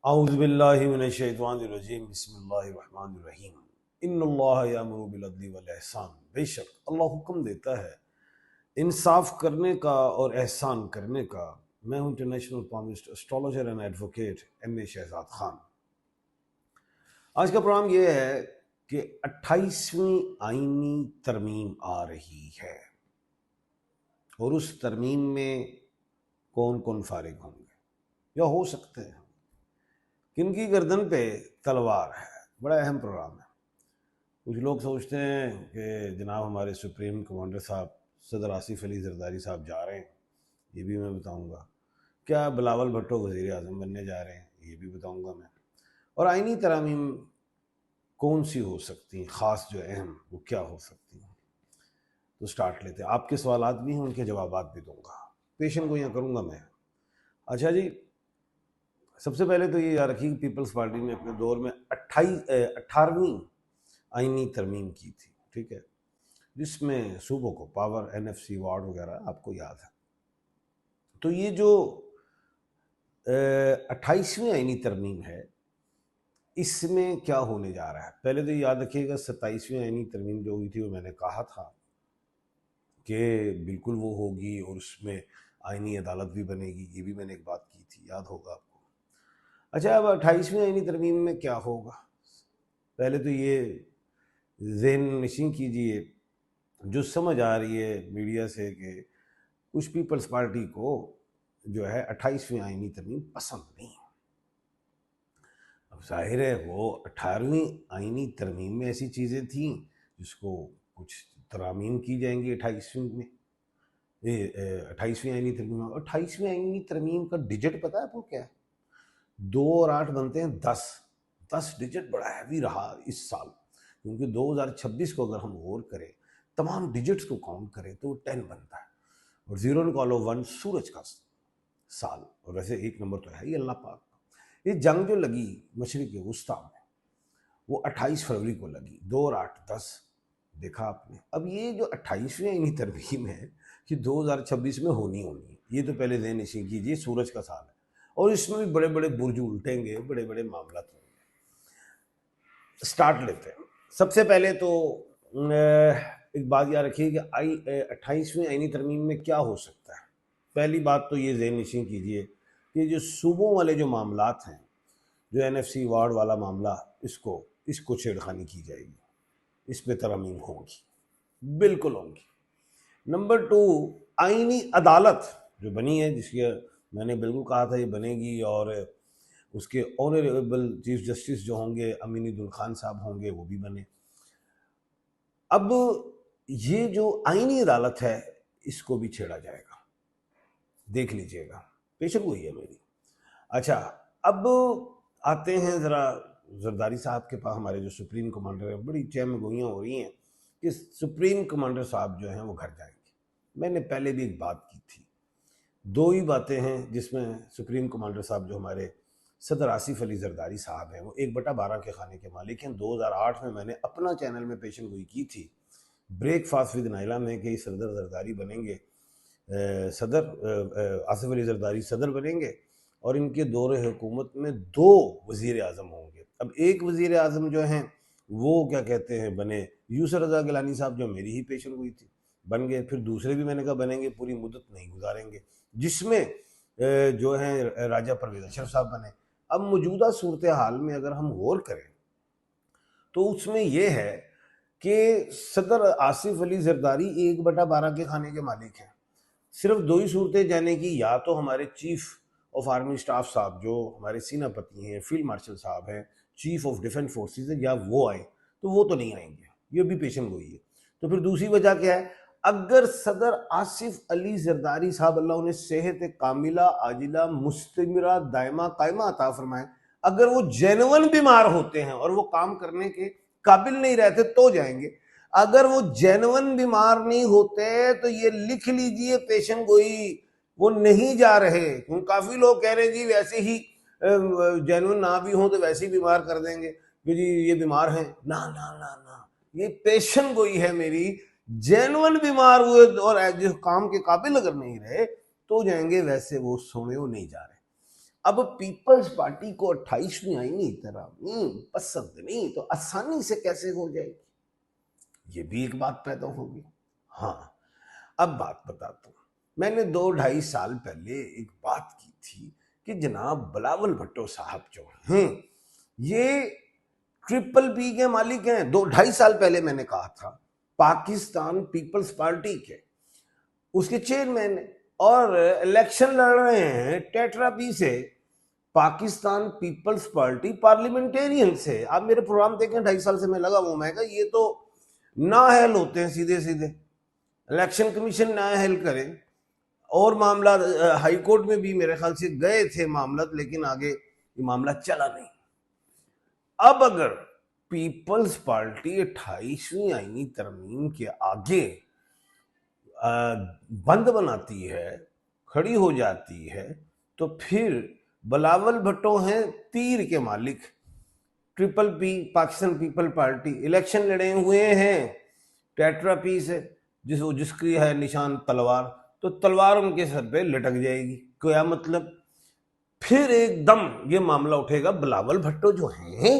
औज़ुबिल्लाहि मिनश्शैतानिर्रजीम बिस्मिल्लाहिर्रहमानिर्रहीम इन्नल्लाह यअमुरु बिल अदली वल इहसान। बेशक अल्लाह हुक्म देता है इंसाफ करने का और एहसान करने का। मैं हूं international palmist astrologer and advocate M.A. Shahzad Khan. आज का प्रोग्राम ये है कि 28वीं आईनी तरमीम आ रही है और उस तरमीम में कौन कौन फारिग होंगे या हो सकते हैं, किनकी गर्दन पे तलवार है। बड़ा अहम प्रोग्राम है। कुछ लोग सोचते हैं कि जनाब हमारे सुप्रीम कमांडर साहब सदर आसिफ अली जरदारी साहब जा रहे हैं, ये भी मैं बताऊंगा। क्या बिलावल भुट्टो वज़ीर आज़म बनने जा रहे हैं, ये भी बताऊंगा मैं। और आईनी तरामीम कौन सी हो सकती हैं, ख़ास जो अहम, वो क्या हो सकती हैं। तो स्टार्ट लेते हैं। आपके सवालात भी हैं, उनके जवाबात भी दूंगा, पेशन को यहाँ करूँगा मैं। अच्छा जी, सबसे पहले तो ये याद रखिए कि पीपल्स पार्टी ने अपने दौर में 18वीं आईनी तरमीम की थी, ठीक है, जिसमें सूबों को पावर, NFC वार्ड वगैरह आपको याद है। तो ये जो 28वीं आईनी तरमीम है, इसमें क्या होने जा रहा है। पहले तो याद रखिएगा 27वीं आईनी तरमीम जो हुई थी वो मैंने कहा था कि बिल्कुल वो होगी और उसमें आईनी अदालत भी बनेगी, ये भी मैंने एक बात की थी, याद होगा आपको। अच्छा, अब 28वीं आईनी तरमीम में क्या होगा, पहले तो ये ज़हन नशीं कीजिए, जो समझ आ रही है मीडिया से कि कुछ पीपल्स पार्टी को जो है 28वीं आईनी तरमीम पसंद नहीं है। अब जाहिर है वो 18वीं आईनी तरमीम में ऐसी चीज़ें थीं जिसको कुछ तरामीम की जाएंगी 28वीं में, 28वीं आईनी तरमीम में। 28वीं आईनी तरमीम का डिजिट पता है आपको क्या है? 2 और 8 बनते हैं 10। 10 डिजिट बड़ा हैवी रहा इस साल, क्योंकि 2026 को अगर हम गौर करें, तमाम डिजिट्स को काउंट करें तो 10 बनता है। और 0 निकालो 1, सूरज का साल। और वैसे 1 नंबर तो है ही अल्लाह पाक। ये जंग जो लगी मशरिक़ वुस्ता में, वो 28 फरवरी को लगी। 2 और 8 10, देखा आपने। अब ये जो 28वीं आईनी तरमीम है कि 2026 में होनी है, ये तो पहले ज़हन नशीं कीजिए, सूरज का साल है और इसमें भी बड़े बड़े बुर्ज उल्टेंगे, बड़े बड़े मामला होंगे। स्टार्ट लेते हैं। सबसे पहले तो एक बात याद रखिए कि 28वीं आईनी तरमीम में क्या हो सकता है। पहली बात तो ये ज़हन नशीं कीजिए कि जो सूबों वाले जो मामलात हैं, जो NFC वार्ड वाला मामला, इसको छेड़खानी की जाएगी, इस पे तरमीम होगी, बिल्कुल होंगी। नंबर 2, आईनी अदालत जो बनी है, जिसकी मैंने बिल्कुल कहा था ये बनेगी, और उसके ऑनरेबल चीफ जस्टिस जो होंगे अमीनुद्दीन खान साहब होंगे, वो भी बने। अब ये जो आईनी अदालत है, इसको भी छेड़ा जाएगा, देख लीजिएगा, पेशेंट हुई है मेरी। अच्छा, अब आते हैं ज़रा जरदारी साहब के पास। हमारे जो सुप्रीम कमांडर है, बड़ी चहम गोइयाँ हो रही हैं कि सुप्रीम कमांडर साहब जो हैं वो घर जाएंगे। मैंने पहले भी एक बात की थी, 2 ही बातें हैं जिसमें सुप्रीम कमांडर साहब जो हमारे सदर आसिफ अली जरदारी साहब हैं, वो 1/12 के खाने के मालिक हैं। 2008 में मैंने अपना चैनल में पेशन गोई की थी ब्रेकफास्ट विद नाइला में कि सदर जरदारी बनेंगे, आसिफ अली जरदारी सदर बनेंगे और इनके दौरे हुकूमत में 2 वज़ीर आज़म होंगे। अब एक वज़ीर आज़म जो हैं वो क्या कहते हैं बने यूसुफ रज़ा गिलानी साहब, जो मेरी ही पेशन हुई थी, बन गए। फिर दूसरे भी मैंने कहा बनेंगे, पूरी मुद्दत नहीं गुजारेंगे, जिसमें जो हैं राजा परवेज़ अशरफ साहब बने। अब मौजूदा सूरत हाल में अगर हम गौर करें तो उसमें यह है कि सदर आसिफ अली जरदारी 1/12 के खाने के मालिक हैं। सिर्फ 2 ही सूरतें जाने की, या तो हमारे चीफ ऑफ आर्मी स्टाफ साहब जो हमारे सेनापति हैं, फील्ड मार्शल साहब हैं, चीफ ऑफ डिफेंस फोर्सेस है, या वो आए, तो वो तो नहीं आएंगे, ये भी पेशन गोई है। तो फिर दूसरी वजह क्या है, अगर सदर आसिफ अली जरदारी साहब, अल्लाह उन्हें सेहत कामिला आजिला मुस्तमिरा दायमा कायमा अता फरमाए, अगर वो जेन्युइन बीमार होते हैं और वो काम करने के काबिल नहीं रहते तो जाएंगे। अगर वो जेन्युइन बीमार नहीं होते तो ये लिख लीजिए पेशन गोई, वो नहीं जा रहे। काफी लोग कह रहे हैं जी वैसे ही जेन्युइन ना भी हो तो वैसे ही बीमार कर देंगे कि जी ये बीमार हैं। ना ना ना ना, ये पेशन गोई है मेरी। जेन्युइन बीमार हुए और जिस काम के काबिल अगर नहीं रहे तो जाएंगे, वैसे वो सोने वो नहीं जा रहे। अब पीपल्स पार्टी को 28वीं आईनी तरमीम पसंद नहीं तो आसानी से कैसे हो जाएगी, ये भी एक बात पैदा होगी। हाँ, अब बात बताता हूँ। मैंने 2-2.5 साल पहले एक बात की थी कि जनाब बिलावल भुट्टो साहब जो हैं ये BBB के मालिक हैं। 2-2.5 साल पहले मैंने कहा था पाकिस्तान पीपल्स पार्टी के उसके चेयरमैन और इलेक्शन लड़ रहे हैं टेट्रापी से, पाकिस्तान पीपल्स पार्टी पार्लियामेंटेरियन से। आप मेरे प्रोग्राम देखें, 2.5 साल से मैं लगा हूं, मैं कहा ये तो नाअहल होते हैं सीधे सीधे, इलेक्शन कमीशन नाअहल करे। और मामला हाई कोर्ट में भी मेरे ख्याल से गए थे मामला, लेकिन आगे ये मामला चला नहीं। अब अगर पीपल्स पार्टी 28वीं आईनी तरमीम के आगे बंद बनाती है, खड़ी हो जाती है, तो फिर बिलावल भुट्टो हैं तीर के मालिक, BBB Pakistan people party election लड़े हुए हैं टेट्रापी से, जिसकी है निशान तलवार, तो तलवार उनके सर पे लटक जाएगी। क्या मतलब, फिर एकदम ये मामला उठेगा बिलावल भुट्टो जो हैं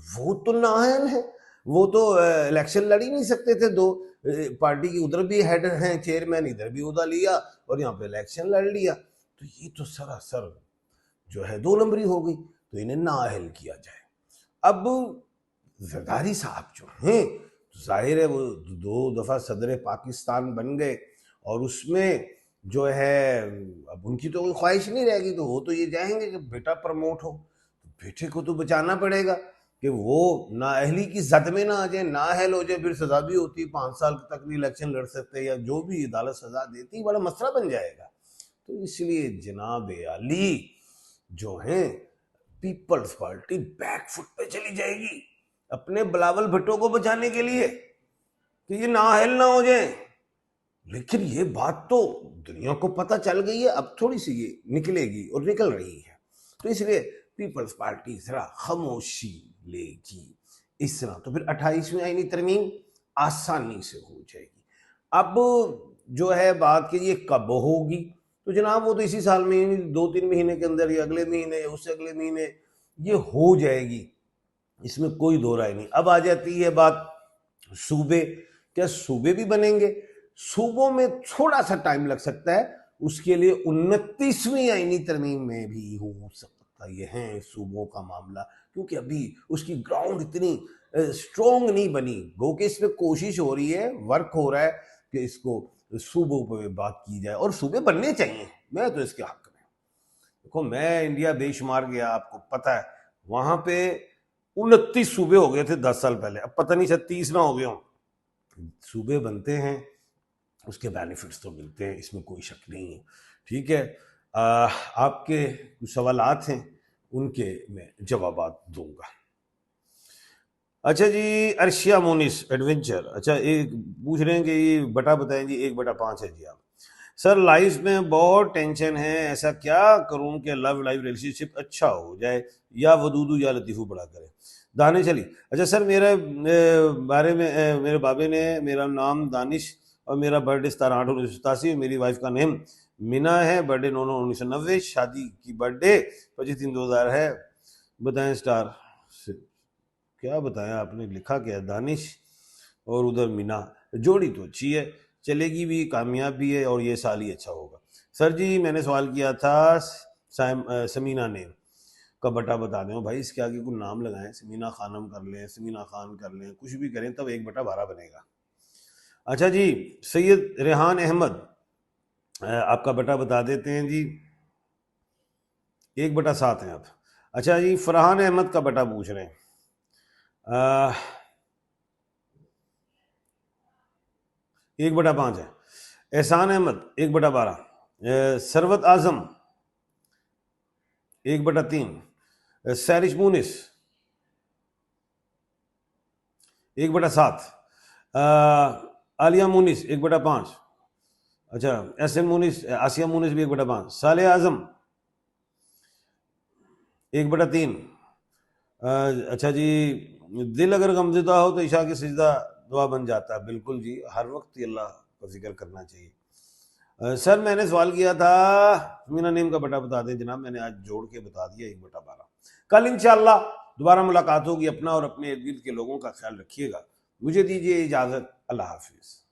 वो तो नाअहल है, वो तो इलेक्शन लड़ ही नहीं सकते थे। दो पार्टी की उधर भी हेड हैं चेयरमैन, इधर भी उदा लिया और यहाँ पे इलेक्शन लड़ लिया, तो ये तो सरासर जो है 2 नंबरी हो गई, तो इन्हें नाअहल किया जाए। अब जरदारी साहब जो हैं तो जाहिर है वो 2 दफा सदर पाकिस्तान बन गए और उसमें जो है अब उनकी तो कोई ख्वाहिश नहीं रहेगी, तो वो तो ये चाहेंगे कि बेटा प्रमोट हो, तो बेटे को तो बचाना पड़ेगा कि वो नाअहली की जद में ना आ जाए, नाअहल हो जाए, फिर सजा भी होती है, 5 साल तक भी इलेक्शन लड़ सकते या जो भी अदालत सजा देती, बड़ा मसला बन जाएगा। तो इसलिए जनाब आली जो है पीपल्स पार्टी बैकफुट पे चली जाएगी अपने बिलावल भुट्टो को बचाने के लिए कि ये नाअहल ना हो जाए। लेकिन ये बात तो दुनिया को पता चल गई है, अब थोड़ी सी ये निकलेगी और निकल रही है, तो इसलिए पीपल्स पार्टी जरा खामोशी लेगी इस तरह, तो फिर 28वीं आईनी तरमीम आसानी से हो जाएगी। अब जो है बात कि ये कब होगी, तो जनाब वो तो इसी साल में 2-3 महीने के अंदर या अगले महीने या उससे अगले महीने ये हो जाएगी, इसमें कोई दो राय नहीं। अब आ जाती है बात सूबे, क्या सूबे भी बनेंगे? सूबों में थोड़ा सा टाइम लग सकता है, उसके लिए 29वीं आईनी तरमीम में भी हो सकता ये है सूबों का मामला, क्योंकि अभी उसकी ग्राउंड इतनी स्ट्रोंग नहीं बनी। गो के इसमें कोशिश हो रही है, वर्क हो रहा है कि इसको सूबों पर बात की जाए, और सूबे बनने चाहिए, मैं तो इसके हक में। देखो मैं इंडिया बेशुमार गया, आपको पता है, वहां पे 29 सूबे हो गए थे 10 साल पहले, अब पता नहीं 30 ना हो गए हों। सूबे बनते हैं, उसके बेनिफिट्स तो मिलते हैं, इसमें कोई शक नहीं है। ठीक है, आपके कुछ सवालात हैं, उनके मैं जवाबात दूंगा। अच्छा जी, अर्शिया मोनिस एडवेंचर, अच्छा एक पूछ रहे हैं कि ये बटा बताएं जी, 1/5 है जी। आप सर लाइफ में बहुत टेंशन है, ऐसा क्या करूं कि लव लाइफ रिलेशनशिप अच्छा हो जाए, या वदूदू या लतीफू बड़ा करे। दानिश अली, अच्छा सर मेरे बारे में मेरे बाबे ने मेरा नाम दानिश और मेरा बर्थडे 17/8/1987, मेरी वाइफ का नेम मीना है, बर्थडे 9/9/1990, शादी की बर्थडे 25/3/2000 है, बताएं स्टार से। क्या बताया आपने, लिखा क्या, दानिश और उधर मीना, जोड़ी तो अच्छी है, चलेगी भी, कामयाब भी है, और ये साल ही अच्छा होगा। सर जी मैंने सवाल किया था समीना नेम का बटा बता दें भाई, इसके आगे कोई नाम लगाएं, समीना खानम कर लें, समीना खान कर लें, कुछ भी करें, तब 1/12 बनेगा। अच्छा जी, सैयद रेहान अहमद, आपका बटा बता देते हैं जी, 1/7 हैं आप। अच्छा जी, फरहान अहमद का बटा पूछ रहे हैं, 1/5 है। एहसान अहमद 1/12, सरवत आजम 1/3, सैरिश मुनिस 1/7, आलिया मुनिस 1/5, अच्छा एस एन मुनिस, आसिया मुनिस भी 1/5, साले आजम 1/3, अच्छा जी, दिल अगर गमज़दा हो तो ईशा की सजदा दुआ बन जाता है, बिल्कुल जी, हर वक्त अल्लाह का जिक्र करना चाहिए। सर मैंने सवाल किया था, मेरा नेम का बटा बता दें जनाब, मैंने आज जोड़ के बता दिया 1/12। कल इंशाल्लाह दोबारा मुलाकात होगी। अपना और अपने इर्द गिर्द के लोगों का ख्याल रखिएगा। मुझे दीजिए इजाजत। अल्लाह हाफिज।